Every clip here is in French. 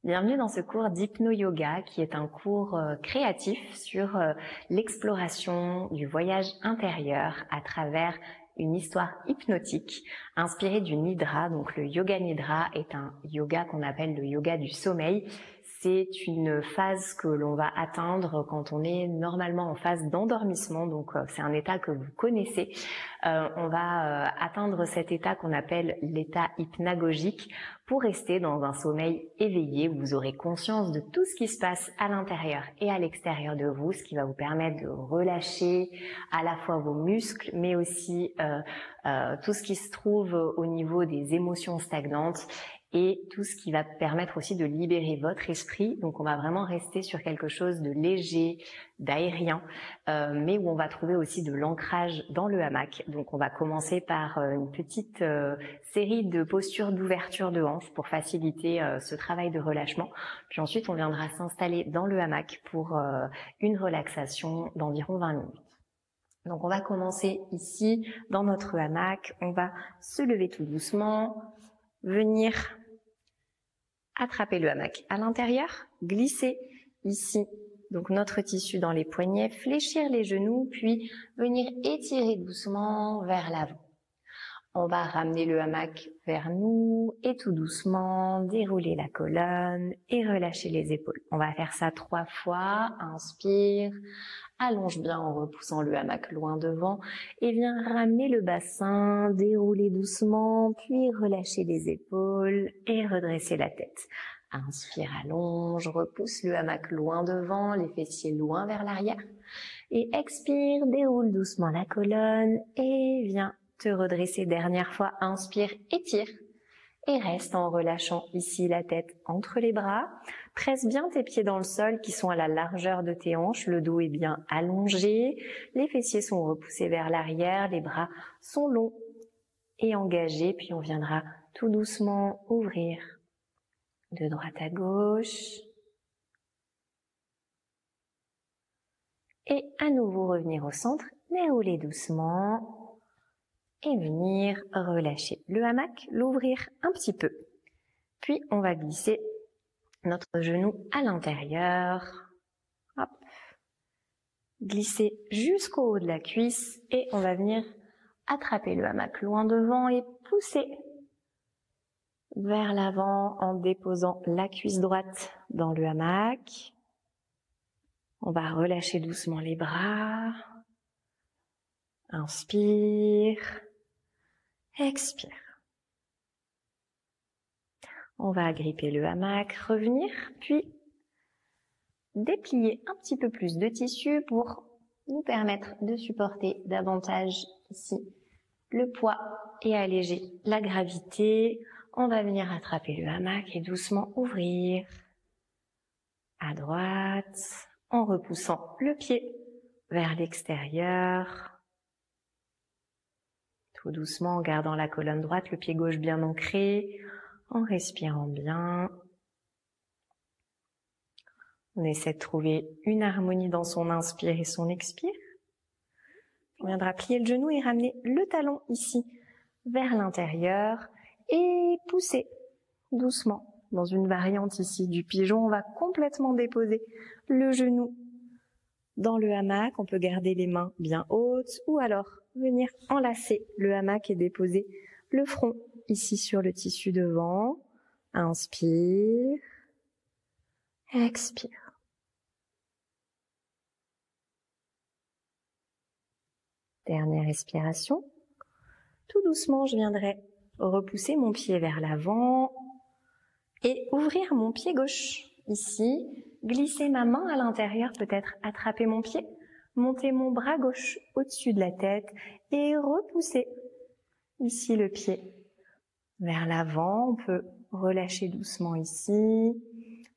Bienvenue dans ce cours d'hypno-yoga qui est un cours créatif sur l'exploration du voyage intérieur à travers une histoire hypnotique inspirée du Nidra. Donc le yoga Nidra est un yoga qu'on appelle le yoga du sommeil. C'est une phase que l'on va atteindre quand on est normalement en phase d'endormissement. Donc c'est un état que vous connaissez. On va atteindre cet état qu'on appelle l'état hypnagogique pour rester dans un sommeil éveillé où vous aurez conscience de tout ce qui se passe à l'intérieur et à l'extérieur de vous, ce qui va vous permettre de relâcher à la fois vos muscles, mais aussi tout ce qui se trouve au niveau des émotions stagnantes et tout ce qui va permettre aussi de libérer votre esprit. Donc on va vraiment rester sur quelque chose de léger, d'aérien, mais où on va trouver aussi de l'ancrage dans le hamac. Donc on va commencer par une petite série de postures d'ouverture de hanche pour faciliter ce travail de relâchement. Puis ensuite on viendra s'installer dans le hamac pour une relaxation d'environ 20 minutes. Donc on va commencer ici dans notre hamac, on va se lever tout doucement, venir attraper le hamac à l'intérieur, glisser ici donc notre tissu dans les poignets, fléchir les genoux, puis venir étirer doucement vers l'avant. On va ramener le hamac vers nous et tout doucement dérouler la colonne et relâcher les épaules. On va faire ça 3 fois. Inspire, allonge bien en repoussant le hamac loin devant et viens ramener le bassin, dérouler doucement, puis relâcher les épaules et redresser la tête. Inspire, allonge, repousse le hamac loin devant, les fessiers loin vers l'arrière. Et expire, déroule doucement la colonne et viens te redresser. Dernière fois, inspire, étire et reste en relâchant ici la tête entre les bras. Presse bien tes pieds dans le sol qui sont à la largeur de tes hanches, le dos est bien allongé, les fessiers sont repoussés vers l'arrière, les bras sont longs et engagés, puis on viendra tout doucement ouvrir de droite à gauche et à nouveau revenir au centre, dérouler doucement et venir relâcher le hamac, l'ouvrir un petit peu. Puis on va glisser notre genou à l'intérieur, hop, glisser jusqu'au haut de la cuisse et on va venir attraper le hamac loin devant et pousser vers l'avant en déposant la cuisse droite dans le hamac. On va relâcher doucement les bras. Inspire, expire. On va agripper le hamac, revenir, puis déplier un petit peu plus de tissu pour nous permettre de supporter davantage ici le poids et alléger la gravité. On va venir attraper le hamac et doucement ouvrir à droite en repoussant le pied vers l'extérieur. Tout doucement en gardant la colonne droite, le pied gauche bien ancré, en respirant bien. On essaie de trouver une harmonie dans son inspire et son expire. On viendra plier le genou et ramener le talon ici vers l'intérieur et pousser doucement dans une variante ici du pigeon. On va complètement déposer le genou dans le hamac. On peut garder les mains bien hautes ou alors venir enlacer le hamac et déposer le front ici sur le tissu devant. Inspire, expire. Dernière respiration. Tout doucement, je viendrai repousser mon pied vers l'avant et ouvrir mon pied gauche. Ici, glisser ma main à l'intérieur, peut-être attraper mon pied, monter mon bras gauche au-dessus de la tête et repousser ici le pied vers l'avant. On peut relâcher doucement ici.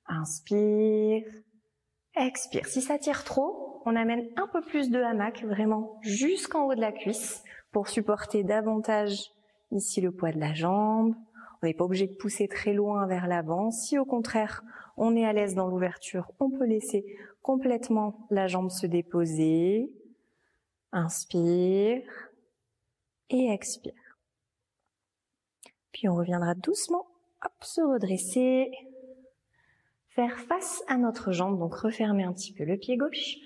Inspire, expire. Si ça tire trop, on amène un peu plus de hamac, vraiment jusqu'en haut de la cuisse pour supporter davantage ici le poids de la jambe. On n'est pas obligé de pousser très loin vers l'avant. Si au contraire, on est à l'aise dans l'ouverture, on peut laisser complètement la jambe se déposer. Inspire et expire. Puis on reviendra doucement, hop, se redresser. faire face à notre jambe, donc refermer un petit peu le pied gauche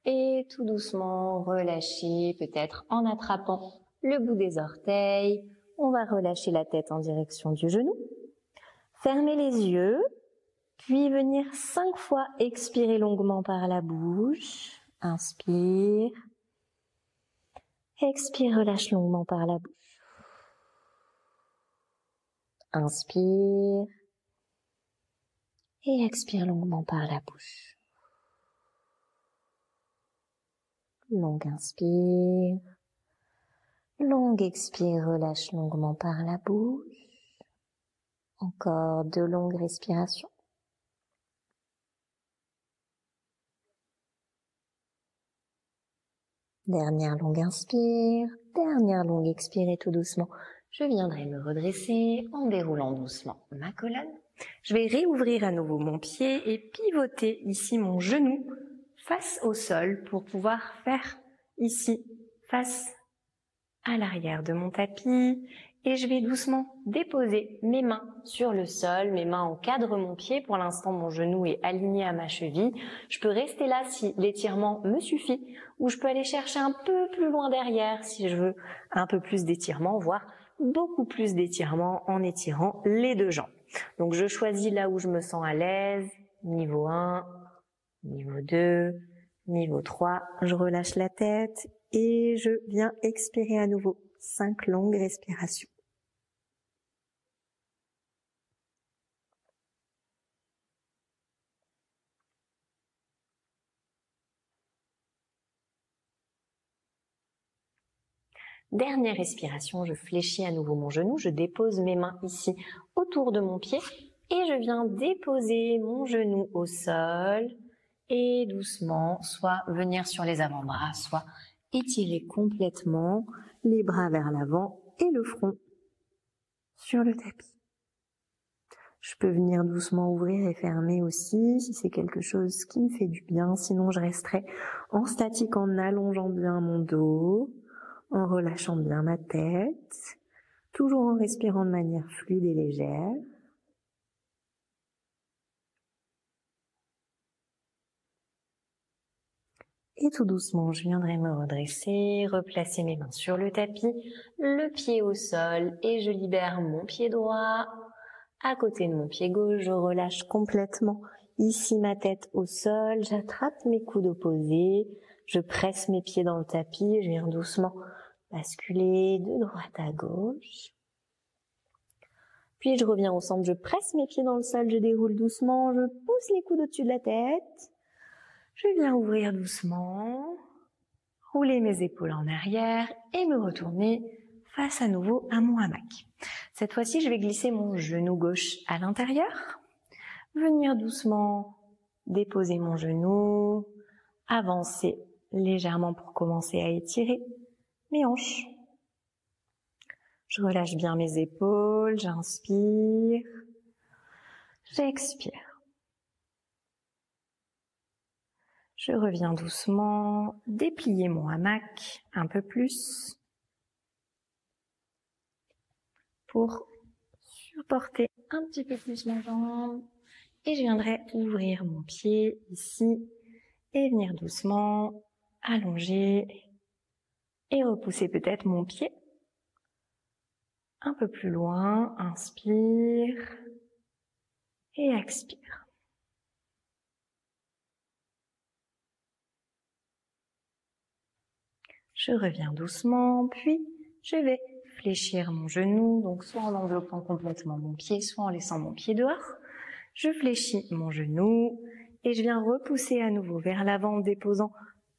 et tout doucement relâcher, peut-être en attrapant le bout des orteils. On va relâcher la tête en direction du genou. Fermer les yeux, puis venir 5 fois expirer longuement par la bouche. Inspire. Expire, relâche longuement par la bouche. Inspire. Et expire longuement par la bouche. Longue inspire. Longue expire, relâche longuement par la bouche. Encore 2 longues respirations. Dernière longue inspire, dernière longue expire et tout doucement, je viendrai me redresser en déroulant doucement ma colonne. Je vais réouvrir à nouveau mon pied et pivoter ici mon genou face au sol pour pouvoir faire ici face à l'arrière de mon tapis. Et je vais doucement déposer mes mains sur le sol, mes mains encadrent mon pied. Pour l'instant, mon genou est aligné à ma cheville. Je peux rester là si l'étirement me suffit, ou je peux aller chercher un peu plus loin derrière si je veux un peu plus d'étirement, voire beaucoup plus d'étirement en étirant les 2 jambes. Donc je choisis là où je me sens à l'aise, niveau 1, niveau 2, niveau 3. Je relâche la tête et je viens expirer à nouveau. 5 longues respirations. Dernière respiration, je fléchis à nouveau mon genou, je dépose mes mains ici autour de mon pied et je viens déposer mon genou au sol et doucement, soit venir sur les avant-bras, soit étirer complètement les bras vers l'avant et le front sur le tapis. Je peux venir doucement ouvrir et fermer aussi si c'est quelque chose qui me fait du bien, sinon je resterai en statique en allongeant bien mon dos, en relâchant bien ma tête, toujours en respirant de manière fluide et légère. Et tout doucement, je viendrai me redresser, replacer mes mains sur le tapis, le pied au sol et je libère mon pied droit. À côté de mon pied gauche, je relâche complètement ici ma tête au sol, j'attrape mes coudes opposés, je presse mes pieds dans le tapis, je viens doucement basculer de droite à gauche. Puis je reviens au centre, je presse mes pieds dans le sol, je déroule doucement, je pousse les coudes au-dessus de la tête. Je viens ouvrir doucement, rouler mes épaules en arrière et me retourner face à nouveau à mon hamac. Cette fois-ci, je vais glisser mon genou gauche à l'intérieur, venir doucement déposer mon genou, avancer légèrement pour commencer à étirer mes hanches. Je relâche bien mes épaules, j'inspire, j'expire. Je reviens doucement, déplier mon hamac un peu plus pour supporter un petit peu plus ma jambe. Et je viendrai ouvrir mon pied ici et venir doucement allonger et repousser peut-être mon pied un peu plus loin. Inspire et expire. Je reviens doucement, puis je vais fléchir mon genou, donc soit en enveloppant complètement mon pied, soit en laissant mon pied dehors. Je fléchis mon genou et je viens repousser à nouveau vers l'avant en déposant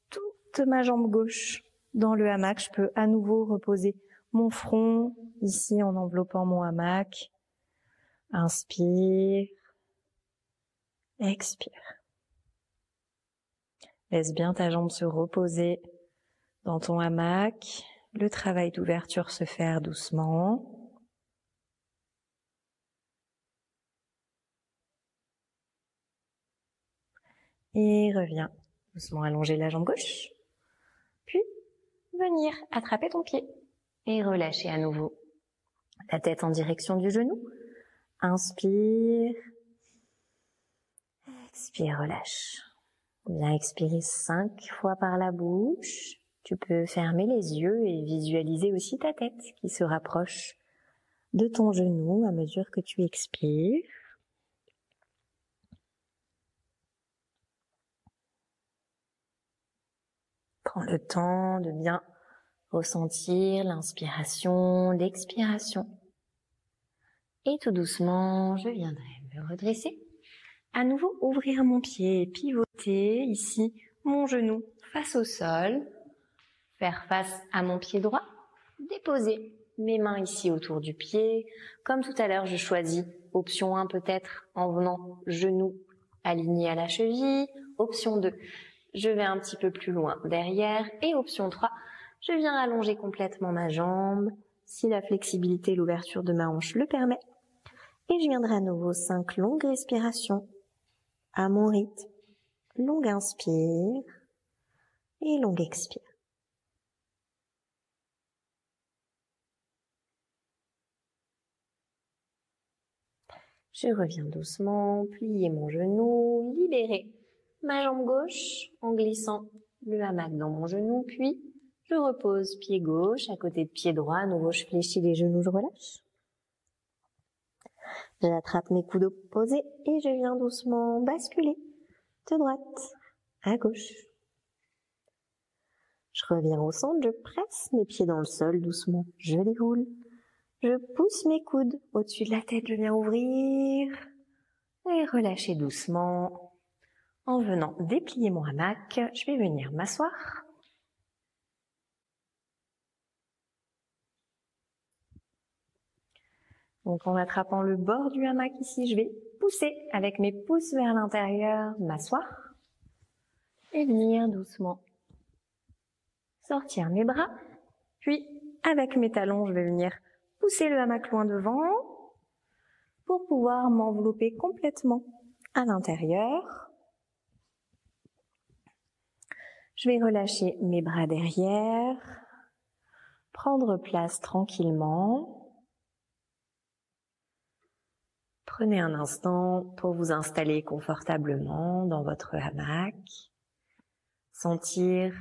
toute ma jambe gauche dans le hamac. Je peux à nouveau reposer mon front ici en enveloppant mon hamac. Inspire, expire. Laisse bien ta jambe se reposer dans ton hamac, le travail d'ouverture se faire doucement. Et reviens doucement allonger la jambe gauche. Puis, venir attraper ton pied et relâcher à nouveau la tête en direction du genou. Inspire, Expire, relâche. Bien expirer 5 fois par la bouche. Tu peux fermer les yeux et visualiser aussi ta tête qui se rapproche de ton genou à mesure que tu expires. Prends le temps de bien ressentir l'inspiration, l'expiration. Et tout doucement, je viendrai me redresser. À nouveau, ouvrir mon pied, pivoter ici, mon genou face au sol. Faire face à mon pied droit. Déposer mes mains ici autour du pied. Comme tout à l'heure, je choisis option 1 peut-être en venant genou aligné à la cheville. Option 2, je vais un petit peu plus loin derrière. Et option 3, je viens allonger complètement ma jambe, si la flexibilité et l'ouverture de ma hanche le permet. Et je viendrai à nouveau 5 longues respirations à mon rythme. Longue inspire et longue expire. Je reviens doucement, plier mon genou, libérer ma jambe gauche en glissant le hamac dans mon genou, puis je repose pied gauche à côté de pied droit. À nouveau, je fléchis les genoux, je relâche. J'attrape mes coudes opposés et je viens doucement basculer de droite à gauche. Je reviens au centre, je presse mes pieds dans le sol doucement, je déroule. Je pousse mes coudes au-dessus de la tête, je viens ouvrir et relâcher doucement. En venant déplier mon hamac, je vais venir m'asseoir. Donc en attrapant le bord du hamac ici, je vais pousser avec mes pouces vers l'intérieur, m'asseoir et venir doucement sortir mes bras. Puis avec mes talons, je vais venir pousser le hamac loin devant pour pouvoir m'envelopper complètement à l'intérieur. Je vais relâcher mes bras derrière, prendre place tranquillement. Prenez un instant pour vous installer confortablement dans votre hamac, sentir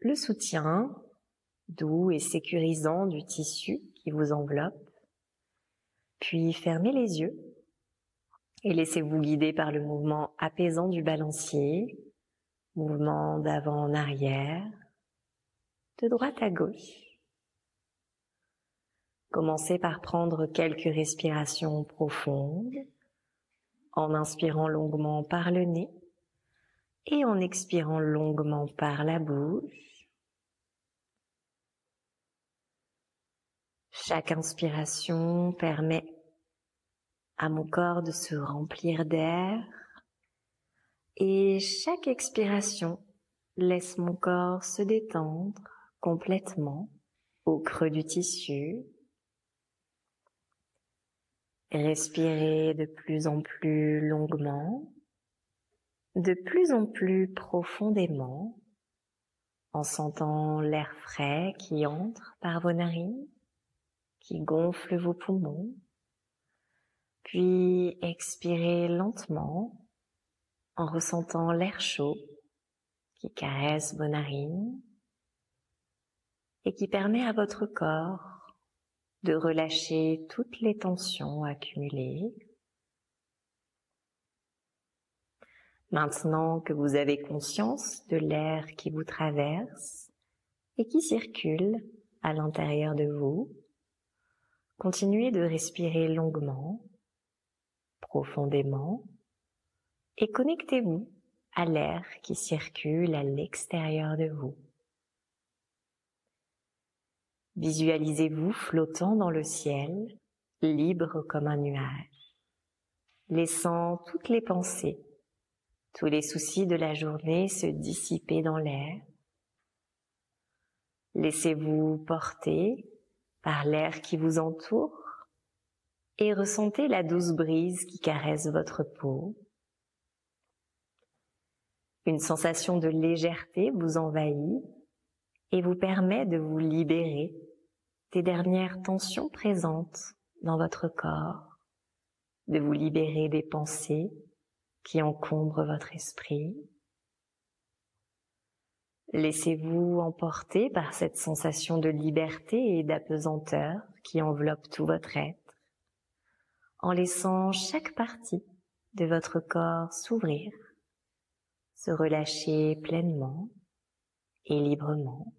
le soutien doux et sécurisant du tissu qui vous enveloppe, puis fermez les yeux et laissez-vous guider par le mouvement apaisant du balancier, mouvement d'avant en arrière, de droite à gauche. Commencez par prendre quelques respirations profondes, en inspirant longuement par le nez et en expirant longuement par la bouche. Chaque inspiration permet à mon corps de se remplir d'air et chaque expiration laisse mon corps se détendre complètement au creux du tissu. Respirez de plus en plus longuement, de plus en plus profondément, en sentant l'air frais qui entre par vos narines, qui gonfle vos poumons. Puis expirez lentement en ressentant l'air chaud qui caresse vos narines et qui permet à votre corps de relâcher toutes les tensions accumulées. Maintenant que vous avez conscience de l'air qui vous traverse et qui circule à l'intérieur de vous, continuez de respirer longuement, profondément, et connectez-vous à l'air qui circule à l'extérieur de vous. Visualisez-vous flottant dans le ciel, libre comme un nuage, laissant toutes les pensées, tous les soucis de la journée se dissiper dans l'air. Laissez-vous porter par l'air qui vous entoure et ressentez la douce brise qui caresse votre peau. Une sensation de légèreté vous envahit et vous permet de vous libérer des dernières tensions présentes dans votre corps, de vous libérer des pensées qui encombrent votre esprit. Laissez-vous emporter par cette sensation de liberté et d'apesanteur qui enveloppe tout votre être, en laissant chaque partie de votre corps s'ouvrir, se relâcher pleinement et librement.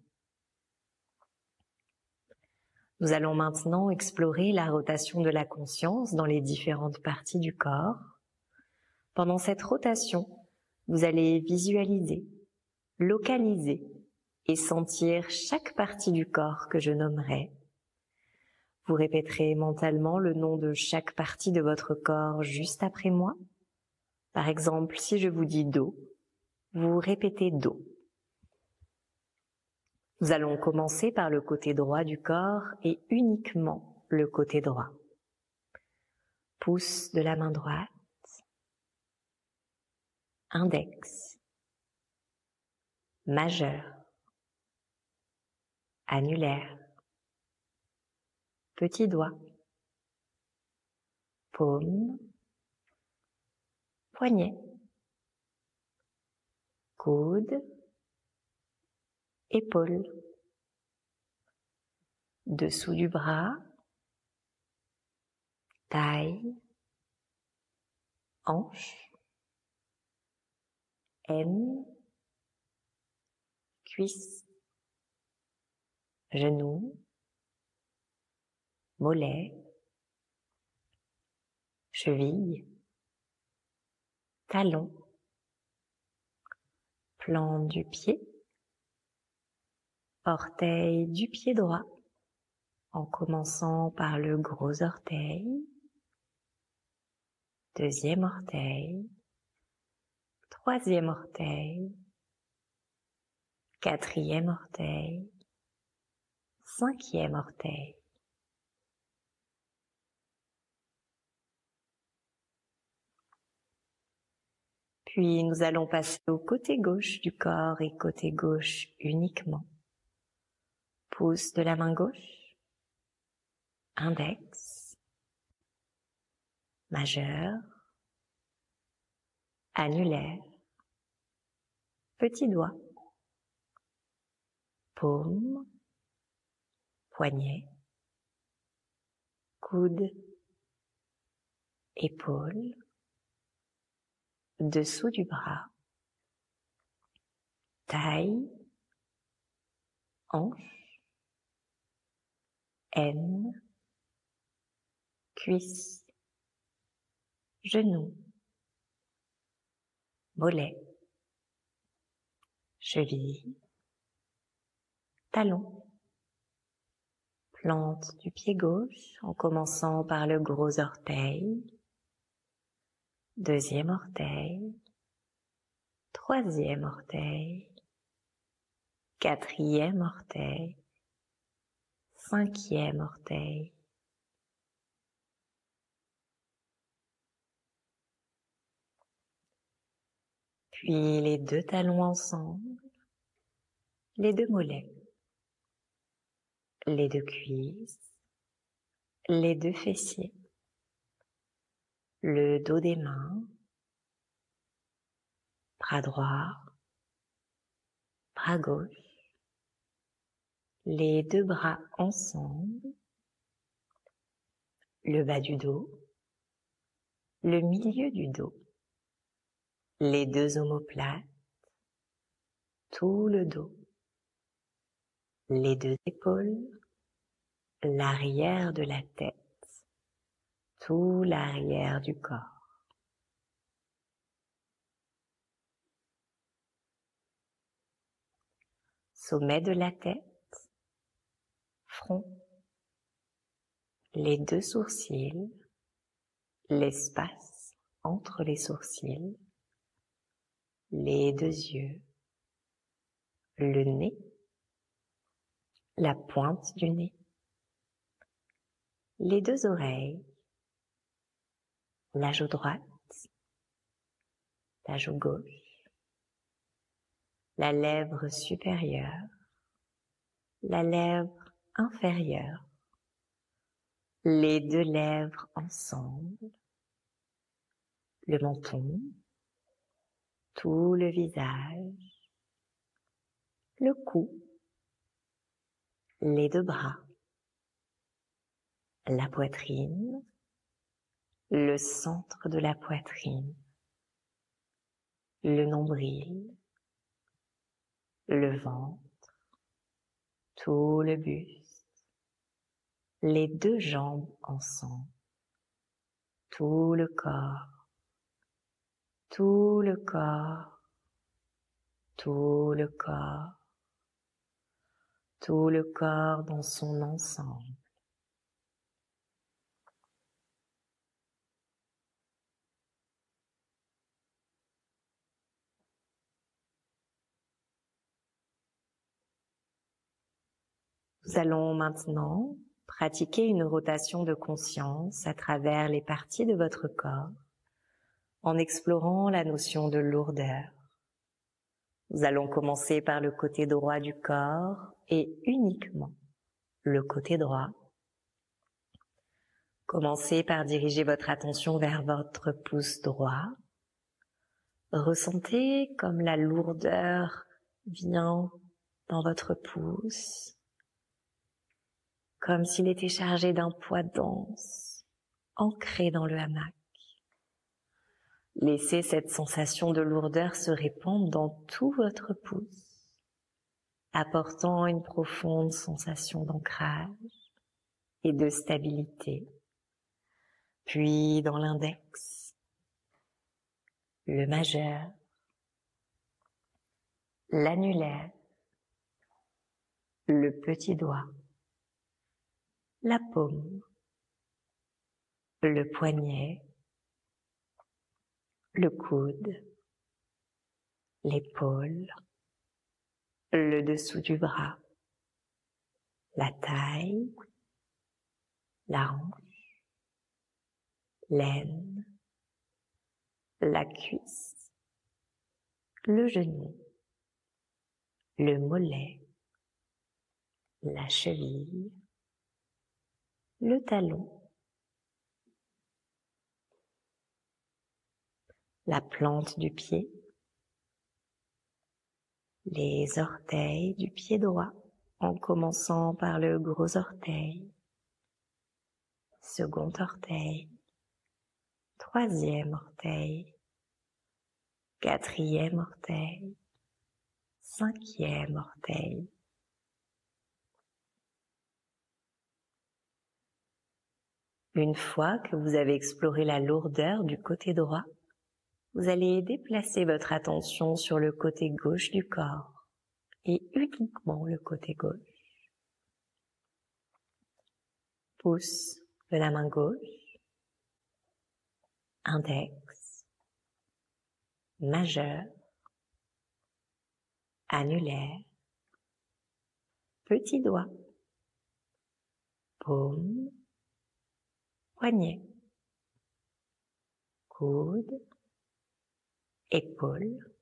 Nous allons maintenant explorer la rotation de la conscience dans les différentes parties du corps. Pendant cette rotation, vous allez visualiser, localiser et sentir chaque partie du corps que je nommerai. Vous répéterez mentalement le nom de chaque partie de votre corps juste après moi. Par exemple, si je vous dis dos, vous répétez dos. Nous allons commencer par le côté droit du corps et uniquement le côté droit. Pouce de la main droite, index, majeur, annulaire, petit doigt, paume, poignet, coude, épaule, dessous du bras, taille, hanche, aine, cuisse, genou, mollet, cheville, talon, plante du pied, orteil du pied droit, en commençant par le gros orteil, deuxième orteil, troisième orteil, quatrième orteil, cinquième orteil. Puis nous allons passer au côté gauche du corps et côté gauche uniquement. Pouce de la main gauche, index, majeur, annulaire, petit doigt, paume, poignet, coude, épaule, dessous du bras, taille, hanche, aine, cuisse, genou, mollet, cheville, talon, plante du pied gauche en commençant par le gros orteil, deuxième orteil, troisième orteil, quatrième orteil, cinquième orteil. Puis les deux talons ensemble, les deux mollets, les deux cuisses, les deux fessiers, le dos des mains, bras droit, bras gauche, les deux bras ensemble, le bas du dos, le milieu du dos, les deux omoplates, tout le dos, les deux épaules, l'arrière de la tête, tout l'arrière du corps. Sommet de la tête, front, les deux sourcils, l'espace entre les sourcils, les deux yeux, le nez, la pointe du nez, les deux oreilles, la joue droite, la joue gauche, la lèvre supérieure, la lèvre inférieure, les deux lèvres ensemble, le menton, tout le visage, le cou, les deux bras, la poitrine, le centre de la poitrine, le nombril, le ventre, tout le buste, les deux jambes ensemble, tout le corps, tout le corps, tout le corps, tout le corps dans son ensemble. Nous allons maintenant pratiquer une rotation de conscience à travers les parties de votre corps en explorant la notion de lourdeur. Nous allons commencer par le côté droit du corps et uniquement le côté droit. Commencez par diriger votre attention vers votre pouce droit. Ressentez comme la lourdeur vient dans votre pouce, comme s'il était chargé d'un poids dense, ancré dans le hamac. Laissez cette sensation de lourdeur se répandre dans tout votre pouce, apportant une profonde sensation d'ancrage et de stabilité. Puis dans l'index, le majeur, l'annulaire, le petit doigt, la paume, le poignet, le coude, l'épaule, le dessous du bras, la taille, la hanche, l'aine, la cuisse, le genou, le mollet, la cheville, le talon, la plante du pied, les orteils du pied droit, en commençant par le gros orteil, second orteil, troisième orteil, quatrième orteil, cinquième orteil. Une fois que vous avez exploré la lourdeur du côté droit, vous allez déplacer votre attention sur le côté gauche du corps et uniquement le côté gauche. Pouce de la main gauche, index, majeur, annulaire, petit doigt, paume, poignet, coude, épaule,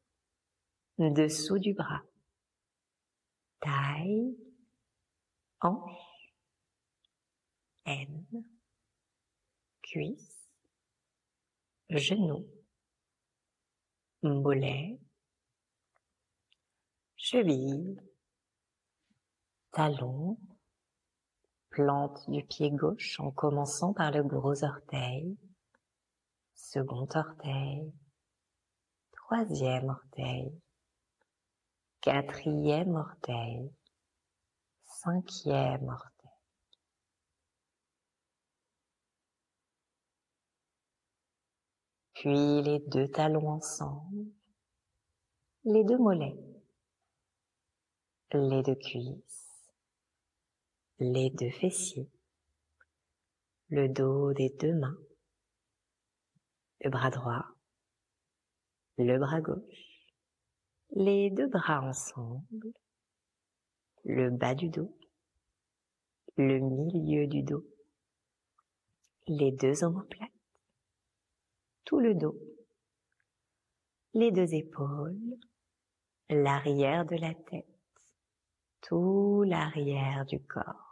dessous du bras, taille, hanche, aine, cuisse, genou, mollet, cheville, talon, plante du pied gauche en commençant par le gros orteil, second orteil, troisième orteil, quatrième orteil, cinquième orteil. Puis les deux talons ensemble, les deux mollets, les deux cuisses, les deux fessiers, le dos des deux mains, le bras droit, le bras gauche, les deux bras ensemble, le bas du dos, le milieu du dos, les deux omoplates, tout le dos, les deux épaules, l'arrière de la tête, tout l'arrière du corps.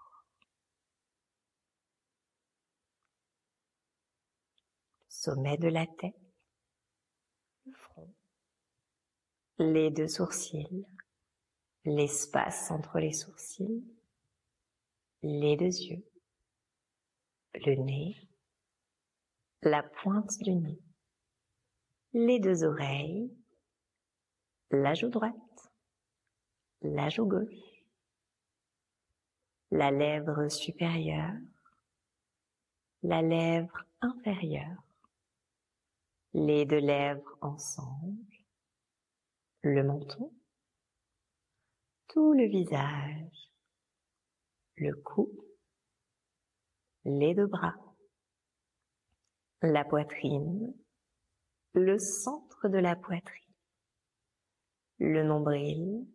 Sommet de la tête, le front, les deux sourcils, l'espace entre les sourcils, les deux yeux, le nez, la pointe du nez, les deux oreilles, la joue droite, la joue gauche, la lèvre supérieure, la lèvre inférieure, les deux lèvres ensemble, le menton, tout le visage, le cou, les deux bras, la poitrine, le centre de la poitrine, le nombril,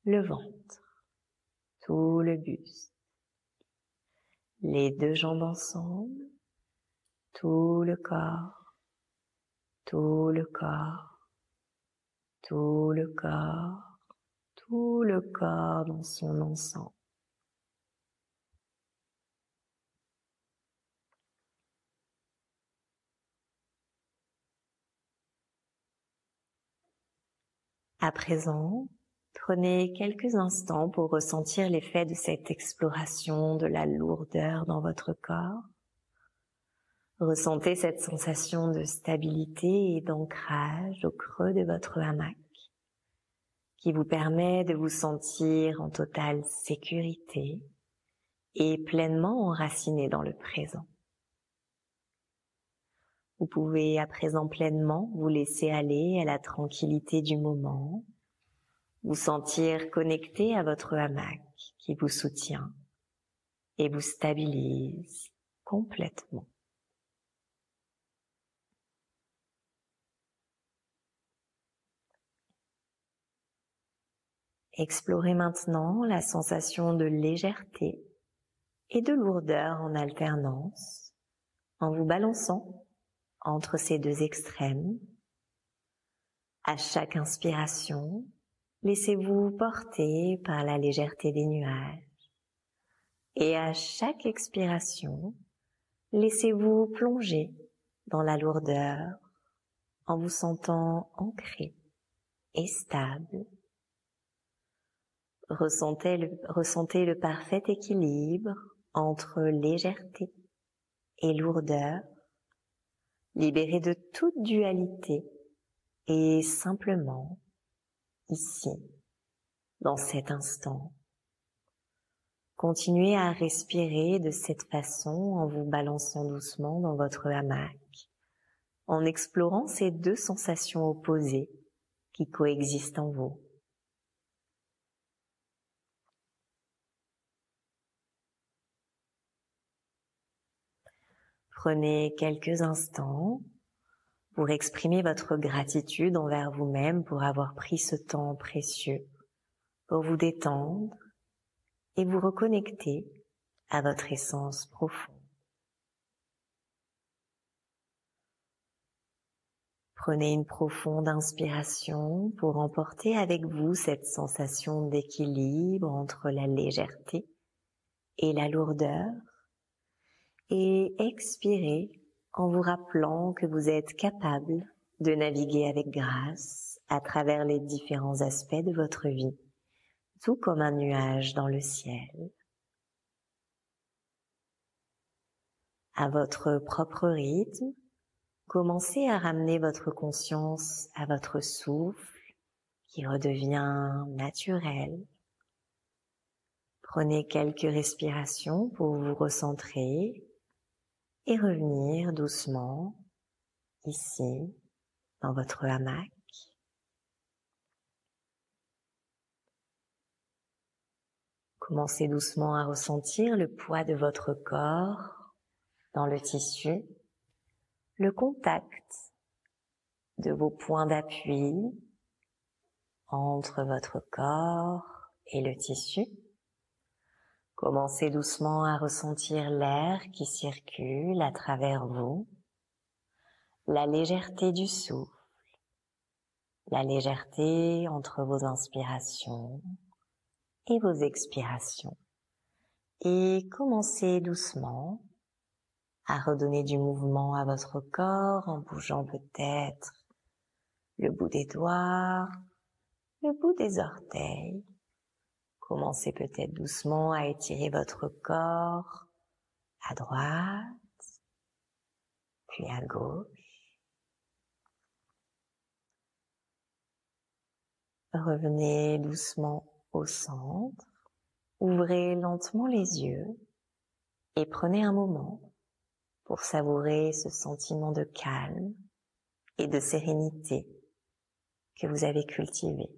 le ventre, tout le buste, les deux jambes ensemble, tout le corps, tout le corps, tout le corps, tout le corps dans son ensemble. À présent, prenez quelques instants pour ressentir l'effet de cette exploration de la lourdeur dans votre corps. Ressentez cette sensation de stabilité et d'ancrage au creux de votre hamac qui vous permet de vous sentir en totale sécurité et pleinement enraciné dans le présent. Vous pouvez à présent pleinement vous laisser aller à la tranquillité du moment, vous sentir connecté à votre hamac qui vous soutient et vous stabilise complètement. Explorez maintenant la sensation de légèreté et de lourdeur en alternance, en vous balançant entre ces deux extrêmes. À chaque inspiration, laissez-vous porter par la légèreté des nuages. Et à chaque expiration, laissez-vous plonger dans la lourdeur en vous sentant ancré et stable. Ressentez le parfait équilibre entre légèreté et lourdeur, libéré de toute dualité et simplement ici, dans cet instant. Continuez à respirer de cette façon en vous balançant doucement dans votre hamac, en explorant ces deux sensations opposées qui coexistent en vous. Prenez quelques instants pour exprimer votre gratitude envers vous-même pour avoir pris ce temps précieux pour vous détendre et vous reconnecter à votre essence profonde. Prenez une profonde inspiration pour emporter avec vous cette sensation d'équilibre entre la légèreté et la lourdeur et expirez en vous rappelant que vous êtes capable de naviguer avec grâce à travers les différents aspects de votre vie, tout comme un nuage dans le ciel. À votre propre rythme, commencez à ramener votre conscience à votre souffle qui redevient naturel. Prenez quelques respirations pour vous recentrer et revenir doucement ici, dans votre hamac. Commencez doucement à ressentir le poids de votre corps dans le tissu, le contact de vos points d'appui entre votre corps et le tissu. Commencez doucement à ressentir l'air qui circule à travers vous, la légèreté du souffle, la légèreté entre vos inspirations et vos expirations. Et commencez doucement à redonner du mouvement à votre corps en bougeant peut-être le bout des doigts, le bout des orteils. Commencez peut-être doucement à étirer votre corps à droite, puis à gauche. Revenez doucement au centre, ouvrez lentement les yeux et prenez un moment pour savourer ce sentiment de calme et de sérénité que vous avez cultivé.